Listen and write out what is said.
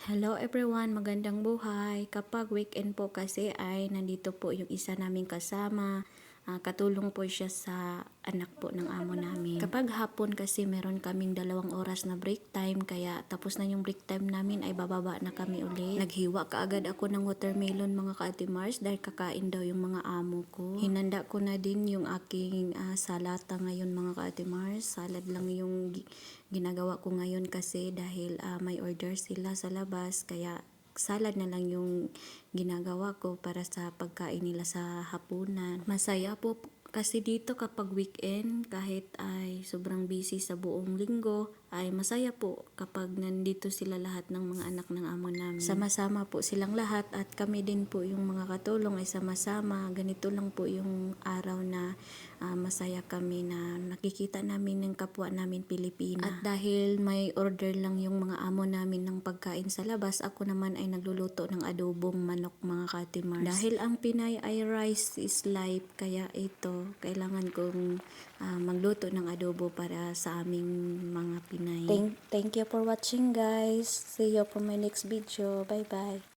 Hello everyone, magandang buhay. Kapag weekend po kasi ay nandito po yung isa naming kasama. Katulong po siya sa anak po ng amo namin. Kapag hapon kasi meron kaming 2 oras na break time, kaya tapos na yung break time namin ay bababa na kami ulit. Naghiwa kaagad ako ng watermelon mga ka-Ate Mars dahil kakain daw yung mga amo ko. Hinanda ko na din yung aking salata ngayon mga ka-Ate Mars. Salad lang yung ginagawa ko ngayon kasi dahil may order sila sa labas, kaya salad na lang yung ginagawa ko para sa pagkain nila sa hapunan. Masaya po kasi dito kapag weekend, kahit ay sobrang busy sa buong linggo, ay masaya po kapag nandito sila lahat ng mga anak ng amo namin. Sama-sama po silang lahat at kami din po yung mga katulong ay sama-sama. Ganito lang po yung araw na masaya kami na nakikita namin ng kapwa namin Pilipina. At dahil may order lang yung mga amo namin ng pagkain sa labas, ako naman ay nagluluto ng adobong manok mga ka-Ate Mars. Dahil ang Pinay ay rice is life, kaya ito kailangan kong magluto ng adobo para sa aming mga Pinay. Thank you for watching guys. See you for my next video. Bye bye.